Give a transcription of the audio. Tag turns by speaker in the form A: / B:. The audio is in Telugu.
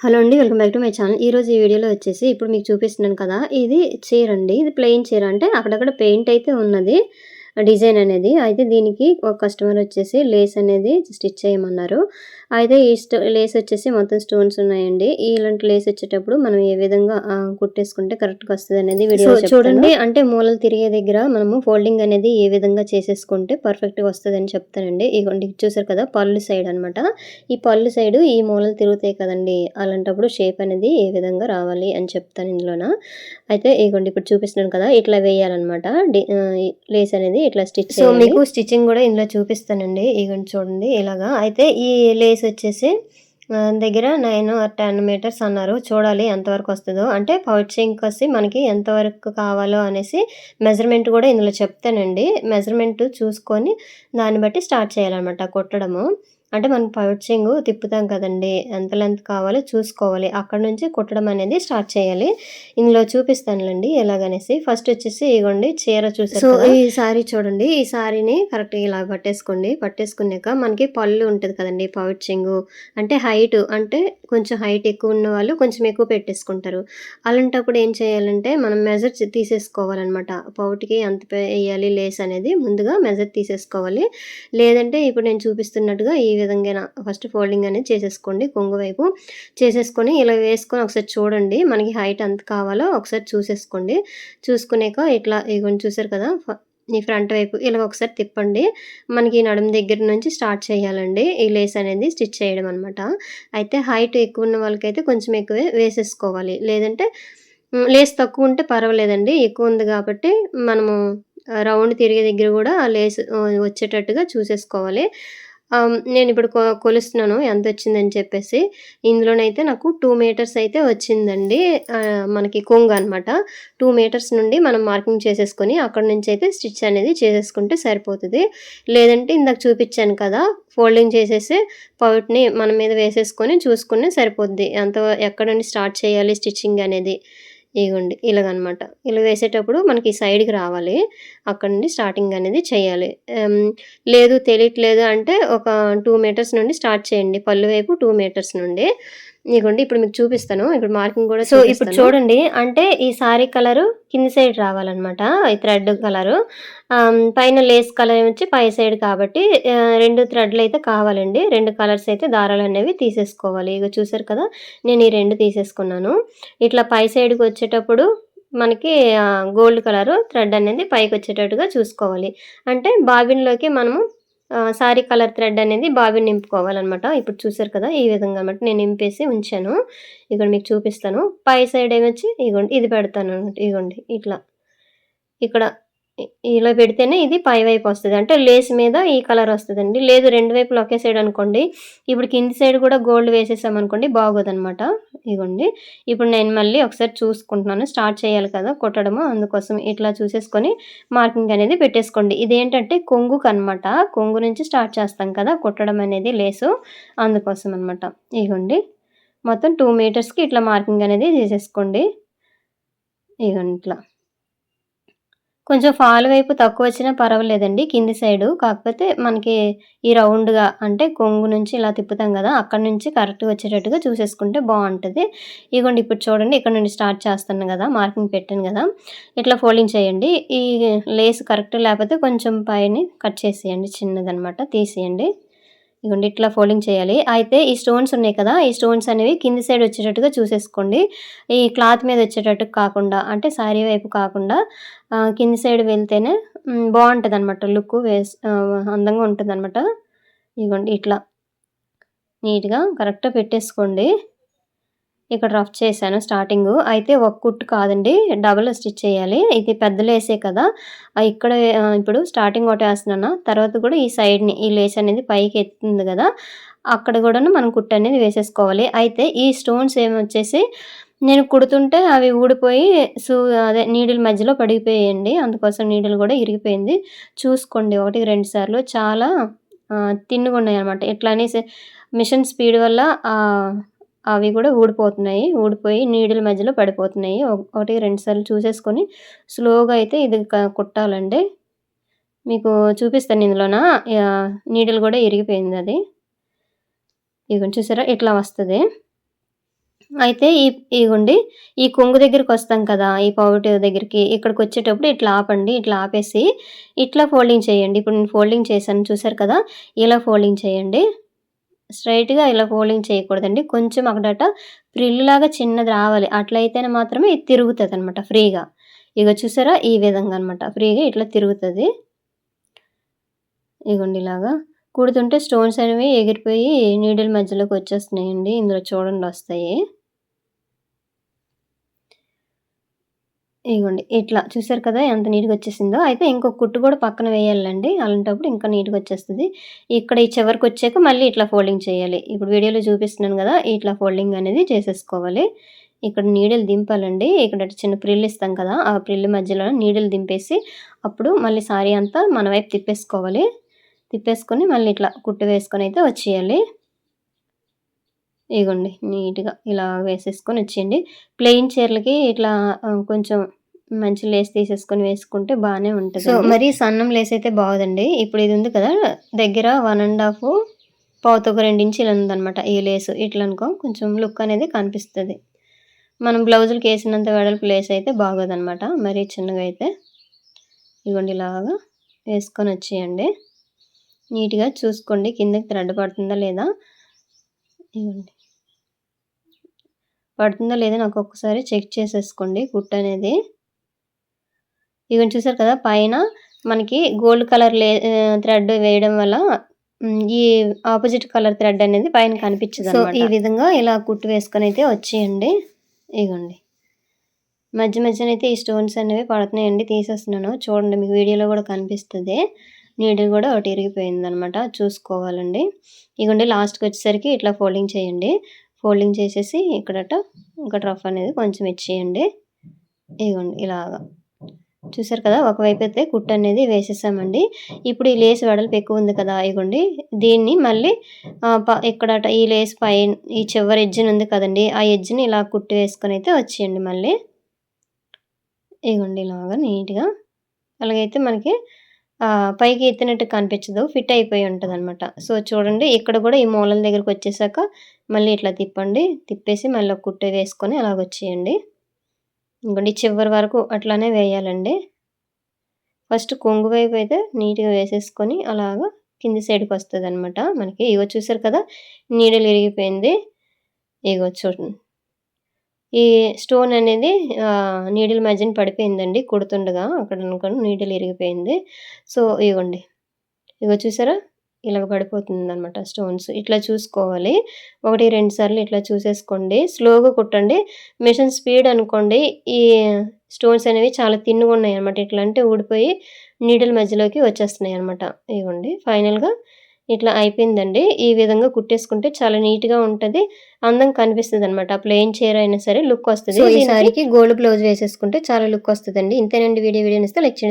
A: హలో అండి. Welcome back to my channel. ఈరోజు ఈ వీడియోలో వచ్చేసి ఇప్పుడు మీకు చూపిస్తున్నాను కదా! ఇది చీరండి. ఇది ప్లెయిన్ చీర. అంటే అక్కడక్కడ పెయింట్ అయితే ఉన్నది. డిజైన్ అనేది. అయితే దీనికి ఒక కస్టమర్ వచ్చేసి లేస్ అనేది స్టిచ్ చేయమన్నారు. అయితే ఈ లేస్ వచ్చేసి మొత్తం స్టోన్స్ ఉన్నాయండి. ఇలాంటి లేస్ వచ్చేటప్పుడు మనం ఏ విధంగా కుట్టేసుకుంటే కరెక్ట్‌గా వస్తదనేది వీడియోలో చెప్తాను. చూడండి, అంటే మూలలు తిరిగే దగ్గర మనము ఫోల్డింగ్ అనేది ఏ విధంగా చేసేసుకుంటే పర్ఫెక్ట్‌గా వస్తదని చెప్తానండి. ఇగోండి చూసారు కదా! పళ్ళు సైడ్ అనమాట. ఈ పళ్ళు సైడు ఈ మూలలు తిరుగుతాయి కదండీ! అలాంటప్పుడు షేప్ అనేది ఏ విధంగా రావాలి అని చెప్తాను ఇందులోన. అయితే ఇగోండి ఇప్పుడు చూపిస్తున్నాను కదా! ఇట్లా వేయాలనమాట. లేస్ అనేది ఇట్లా స్టిచ్ చేయాలి. మీకు స్టిచ్చింగ్ కూడా ఇందులో చూపిస్తానండి. ఇగోండి చూడండి ఇలాగా. అయితే ఈ లేస్ వచ్చేసి దగ్గర 9 ఆర్ 10 మీటర్స్ అన్నారు. చూడాలి ఎంతవరకు వస్తదో. అంటే పౌచింగ్ కోసి మనకి ఎంతవరకు కావాలో అనేసి మెజర్‌మెంట్ కూడా ఇందులో చెప్తానండి. మెజర్‌మెంట్ చూసుకొని దాన్ని బట్టి స్టార్ట్ చేయాలనమాట కుట్టడము. అంటే మనం పౌచింగ్ తిప్పుతాం కదండీ! ఎంత లెంత్ కావాలో చూసుకోవాలి. అక్కడి నుంచి కుట్టడం అనేది స్టార్ట్ చేయాలి. ఇందులో చూపిస్తానులెండి ఎలాగనేసి. ఫస్ట్ వచ్చేసి ఇగోండి చీర చూసారు కదా! ఈ సారీ చూడండి. ఈ సారీని కరెక్ట్‌గా ఇలా పట్టేసుకోండి. పట్టేసుకున్నాక మనకి పళ్ళు ఉంటది కదండీ! పౌచింగు అంటే హైట్ అంటే కొంచెం హైట్ ఎక్కువ ఉన్న వాళ్ళు కొంచెం ఎక్కువ పెట్టేసుకుంటారు. అలాంటప్పుడు ఏం చేయాలంటే మనం మెజర్ తీసేసుకోవాలనమాట. పౌట్‌కి ఎంత ఎయ్యాలి లేస్ అనేది ముందుగా మెజర్ తీసేసుకోవాలి. లేదంటే ఇప్పుడు నేను చూపిస్తున్నట్టుగా ఈ విధంగాన ఫస్ట్ ఫోల్డింగ్ అనేది చేసేసుకోండి. కొంగు వైపు చేసేసుకొని ఇలా వేసుకొని ఒకసారి చూడండి. మనకి హైట్ ఎంత కావాలో ఒకసారి చూసేసుకోండి. చూసుకున్నాక ఇట్లా ఇగోండి చూసారు కదా! ఈ ఫ్రంట్ వైపు ఇలా ఒకసారి తిప్పండి. మనకి నడుము దగ్గర నుంచి స్టార్ట్ చేయాలండి. ఈ లేస్ అనేది స్టిచ్ చేయడం అనమాట. అయితే హైట్ ఎక్కువ ఉన్న వాళ్ళకైతే కొంచెం ఎక్కువే వేసేసుకోవాలి. లేదంటే లేస్ తక్కువ ఉంటే పర్వాలేదండి. ఎక్కువ ఉంది కాబట్టి మనము రౌండ్ తిరిగే దగ్గర గూడా ఆ లేస్ వచ్చేటట్టుగా చూసేసుకోవాలి. నేనిప్పుడు కొలుస్తున్నాను ఎంతొచ్చిందని చెప్పేసి. ఇందులోనైతే నాకు 2 మీటర్స్ అయితే వచ్చిందండి. మనకి కొంగు అనమాట. 2 మీటర్స్ నుండి మనం మార్కింగ్ చేసేసుకొని అక్కడి నుంచయితే స్టిచ్ అనేది చేసేసుకుంటే సరిపోతది. లేదంటే ఇందాక చూపిచ్చాను కదా! ఫోల్డింగ్ చేసేసి పౌట్‌ని మన మీద వేసేసుకొని చూసుకున్న సరిపోద్ది. ఎక్కడ నుండి స్టార్ట్ చేయాలి స్టిచ్చింగ్ అనేది. ఇగోండి ఇలాగనమాట. ఇలా వేసేటప్పుడు మనకి సైడ్‌కి రావాలి. అక్కడి నుండి స్టార్టింగ్ అనేది చేయాలి. లేదు తెలియట్లేదు అంటే ఒక 2 మీటర్స్ నుండి స్టార్ట్ చేయండి. పళ్ళు వైపు 2 మీటర్స్ నుండి. ఇగోండి ఇప్పుడు మీకు చూపిస్తాను. ఇప్పుడు మార్కింగ్ కూడా ఇప్పుడు చూడండి, అంటే ఈ సారీ కలరు కింది సైడ్ రావాలనమాట. ఈ థ్రెడ్ కలరు. పైన లేస్ కలర్ వచ్చి పై సైడ్ కాబట్టి 2 థ్రెడ్‌లయితే కావాలండి. 2 కలర్స్ అయితే దారాలనేవి తీసేసుకోవాలి. ఇగో చూసారు కదా! నేను ఈ 2 తీసేసుకున్నాను. ఇట్లా పై సైడ్‌కి వచ్చేటప్పుడు మనకి గోల్డ్ కలరు థ్రెడ్ అనేది పైకొచ్చేటట్టుగా చూసుకోవాలి. అంటే బాబిన్‌లోకి మనము సారీ కలర్ థ్రెడ్ అనేది బాబిన్ నింపుకోవాలనమాట. ఇప్పుడు చూసారు కదా! ఈ విధంగా అనమాట. నేను నింపేసి ఉంచాను. ఇక్కడ మీకు చూపిస్తాను. పై సైడ్ ఏమొచ్చి ఇగోండి ఇది పెడతాననమాట. ఇగోండి ఇట్లా. ఇక్కడ ఇలా పెడితేనే ఇది పై వైపు వస్తది. అంటే లేస్ మీద ఈ కలర్ వస్తదండి. లేదు 2 వైపులు ఒకే సైడ్ అనుకోండి. ఇప్పుడు కింది సైడ్ కూడా గోల్డ్ వేసేసామనుకోండి బాగోదనమాట. ఇగోండి. ఇప్పుడు నేను మళ్ళీ ఒకసారి చూసుకుంటున్నాను. స్టార్ట్ చేయాలి కదా కుట్టడము. అందుకోసం ఇట్లా చూసేసుకొని మార్కింగ్ అనేది పెట్టేసుకోండి. ఇదేంటంటే కొంగుకనమాట. కొంగు నుంచి స్టార్ట్ చేస్తాం కదా కుట్టడం అనేది లేసు. అందుకోసం అనమాట. ఇగోండి. మొత్తం 2 మీటర్స్‌కి ఇట్లా మార్కింగ్ అనేది చేసేసుకోండి. ఇగోండి ఇట్లా. కొంచెం ఫాల్ వైపు తక్కువొచ్చినా పర్వాలేదండి కింది సైడు. కాకపోతే మనకి ఈ రౌండ్‌గా అంటే కొంగు నుంచి ఇలా తిప్పుతాం గదా! అక్కడి నుంచి కరెక్ట్‌గా వచ్చేటట్టుగా చూసేసుకుంటే బావుంటది. ఇగోండి ఇప్పుడు చూడండి ఇక్కడ నుండి స్టార్ట్ చేస్తాను గదా! మార్కింగ్ పెట్టాను గదా! ఇట్లా ఫోల్డింగ్ చేయండి. ఈ లేస్ కరెక్ట్ లేపోతే కొంచెం పైని కట్ చేసేయండి చిన్నదనమాట. తీసేయండి. ఇగోండి ఇట్లా ఫోల్డింగ్ చేయాలి. అయితే ఈ స్టోన్స్ ఉన్నాయి కదా! ఈ స్టోన్స్ అనేవి కింది సైడ్ వచ్చేటట్టుగా చూసేసుకోండి. ఈ క్లాత్ మీద వచ్చేటట్టు కాకుండా అంటే శారీ వైపు కాకుండా కింది సైడ్ వెళ్తేనే బావుంటదనమాట లుక్కు. అందంగా ఉంటదనమాట. ఇగోండి ఇట్లా నీట్‌గా కరెక్ట్‌గా పెట్టేసుకోండి. ఇక్కడ రఫ్ చేశాను స్టార్టింగు. అయితే ఒక కుట్టు కాదండి. డబుల్ స్టిచ్ చేయాలి. ఇది పెద్ద లేసే కదా! ఇక్కడ ఇప్పుడు స్టార్టింగ్ ఒకటేస్తున్నాను. తర్వాత కూడా ఈ సైడ్‌ని ఈ లేస్ అనేది పైకి ఎత్తుంది గదా! అక్కడ గూడాను మనం కుట్టు అనేది వేసేసుకోవాలి. అయితే ఈ స్టోన్స్ ఏమొచ్చేసి నేను కుడుతుంటే అవి ఊడిపోయి అదే నీడిల్ మధ్యలో పడిపోయాయండి. అందుకోసం నీడిల్ గూడా ఇరిగిపోయింది. చూసుకోండి 1, 2 సార్లు. చాలా తిన్నుగున్నాయనమాట. ఇట్లా అనేసి మిషన్ స్పీడ్ వల్ల అవి గూడా ఊడిపోతున్నాయి. ఊడిపోయి నీడిల్ మధ్యలో పడిపోతున్నాయి. 1, 2 సార్లు చూసేసుకొని స్లోగా అయితే ఇది కుట్టాలండి. మీకు చూపిస్తాను ఇందులోన నీడిల్ గూడా ఇరిగిపోయిందది. ఇగోండి చూసారా ఇట్లా వస్తది. అయితే ఇగోండి ఈ కొంగు దగ్గరికొస్తాం కదా! ఈ పౌటు దగ్గరికి. ఇక్కడికొచ్చేటప్పుడు ఇట్లా ఆపండి. ఇట్లా ఆపేసి ఇట్లా ఫోల్డింగ్ చేయండి. ఇప్పుడు నేను ఫోల్డింగ్ చేశాను చూసారు కదా! ఇలా ఫోల్డింగ్ చేయండి. స్ట్రెయిట్‌గా ఇలా ఫోల్డింగ్ చేయకూడదండి. కొంచెం అక్కడట ఫ్రిల్‌లాగా చిన్నది రావాలి. అట్లయితేనే మాత్రమే ఇది తిరుగుతదనమాట ఫ్రీగా. ఇగో చూసారా? ఈ విధంగా అనమాట. ఫ్రీగా ఇట్లా తిరుగుతది. ఇగోండి ఇలాగా. కుడుతుంటే స్టోన్స్ అనేవి ఎగిరిపోయి నీడిల్ మధ్యలోకి వచ్చేస్తున్నాయండి. ఇందులో చూడండి వస్తాయి. ఇగోండి ఇట్లా చూసారు కదా! ఎంత నీట్‌గా వచ్చేసిందో. అయితే ఇంకొక కుట్టు కూడా పక్కన వేయాలండి. అలాంటప్పుడు ఇంకా నీట్‌గా వచ్చేస్తది. ఇక్కడ ఈ చివరికొచ్చాక మళ్ళీ ఇట్లా ఫోల్డింగ్ చేయాలి. ఇప్పుడు వీడియోలో చూపిస్తున్నాను కదా! ఇట్లా ఫోల్డింగ్ అనేది చేసేసుకోవాలి. ఇక్కడ నీడిల్ దింపాలండి. ఇక్కడ చిన్న ప్రిల్ ఇస్తాం కదా! ఆ ప్రిల్ మధ్యలో నీడిల్ దింపేసి అప్పుడు మళ్ళీ సారీ అంతా మన వైపు తిప్పేసుకోవాలి. తిప్పేసుకొని మళ్ళీ ఇట్లా కుట్టు వేసుకొనైతే వచ్చేయాలి. ఇగోండి నీట్‌గా ఇలా వేసేసుకొని వచ్చేయండి. ప్లెయిన్ చీరలకి ఇట్లా కొంచెం మంచి లేస్ తీసేసుకొని వేసుకుంటే బానే ఉంటదండి. సో, మరీ సన్నం లేస్ అయితే బాగోదండి. ఇప్పుడు ఇది ఉంది కదా! దగ్గర 1 ½ పావుతొక 2 ఇంచీలు ఉందనమాట ఈ లేసు. ఇట్లా అనుకో కొంచెం లుక్ అనేది కనిపిస్తది. మనం బ్లౌజులకేసినంత వెడల్పు లేస్ అయితే బాగోదనమాట. మరీ చిన్నగా అయితే. ఇగోండి ఇలాగా వేసుకొని వచ్చేయండి. నీట్‌గా చూసుకోండి కిందకి థ్రెడ్ పడుతుందా లేదా? ఇగోండి. పడుతుందా లేదా నాకు ఒక్కసారి చెక్ చేసేసుకోండి కుట్టనేది. ఇగోండి చూసారు కదా! పైన మనకి గోల్డ్ కలర్ థ్రెడ్ వేయడం వల్ల ఈ ఆపోజిట్ కలర్ థ్రెడ్ అనేది పైన కనిపించదనమాట. సో, ఈ విధంగా ఇలా కుట్టు వేసుకొనైతే వచ్చేయండి. ఇగోండి. మధ్య మధ్యనైతే ఈ స్టోన్స్ అనేవి పడుతున్నాయండి. తీసేస్తున్నాను. చూడండి మీకు వీడియోలో కూడా కనిపిస్తది. నీడిల్ కూడా ఒకటి ఇరిగిపోయిందనమాట. చూసుకోవాలండి. ఇగోండి లాస్ట్‌కొచ్చేసరికి ఇట్లా ఫోల్డింగ్ చేయండి. ఫోల్డింగ్ చేసేసి ఇక్కడట ఇంకటి రఫ్ అనేది కొంచెం ఇచ్చేయండి. ఇగోండి ఇలాగా. చూసారు కదా! ఒకవైపు అయితే కుట్టు అనేది వేసేసామండి. ఇప్పుడు ఈ లేస్ వెడల్పు ఎక్కువ ఉంది కదా! ఇగోండి దీన్ని మళ్ళీ ఇక్కడట ఈ లేస్ ఈ చివరి ఎడ్జ్‌ని ఉంది కదండీ! ఆ ఎడ్జ్‌ని ఇలా కుట్టు వేసుకొనైతే వచ్చేయండి మళ్ళీ. ఇగోండి ఇలాగా నీట్‌గా. అలాగైతే మనకి పైకి ఎత్తినట్టు కనిపించదు. ఫిట్ అయిపోయి ఉంటదనమాట. సో, చూడండి ఇక్కడ కూడా ఈ మూలల దగ్గరకొచ్చేసాక మళ్ళీ ఇట్లా తిప్పండి. తిప్పేసి మళ్ళీ ఒక కుట్టు వేసుకొని అలాగొచ్చేయండి. ఇంకోండి చివరి వరకు అట్లానే వేయాలండి. ఫస్ట్ కొంగు వైపు అయితే నీట్‌గా వేసేసుకొని అలాగా కింది సైడ్‌కొస్తదనమాట మనకి. ఇగో చూసారు కదా! నీడిల్ ఇరిగిపోయింది. ఇగో చూడండి. ఈ స్టోన్ అనేది నీడిల్ మధ్యన పడిపోయిందండి కుడుతుండగా. అక్కడ అనుకోని నీడిల్ ఇరిగిపోయింది. సో, ఇగోండి. ఇగో చూసారా? ఇలాగ పడిపోతుందనమాట స్టోన్స్. ఇట్లా చూసుకోవాలి. 1, 2 సార్లు ఇట్లా చూసేసుకోండి. స్లోగా కుట్టండి. మిషన్ స్పీడ్ అనుకోండి ఈ స్టోన్స్ అనేవి చాలా థిన్‌గా ఉన్నాయన్నమాట. ఇట్లా అంటే ఊడిపోయి నీడిల్ మధ్యలోకి వచ్చేస్తున్నాయన్నమాట. ఇగోండి ఫైనల్‌గా ఇట్లా అయిపోయిందండి. ఈ విధంగా కుట్టేసుకుంటే చాలా నీట్‌గా ఉంటది. అందంగా కనిపిస్తదనమాట. ప్లెయిన్ చీర అయినా సరే లుక్ వస్తది. సో, ఈ సారీకి గోల్డ్ బ్లౌజ్ వేసేసుకుంటే చాలా లుక్ వస్తదండి. ఇంతేనండి వీడియో నచ్చితే లైక్ చేయండి.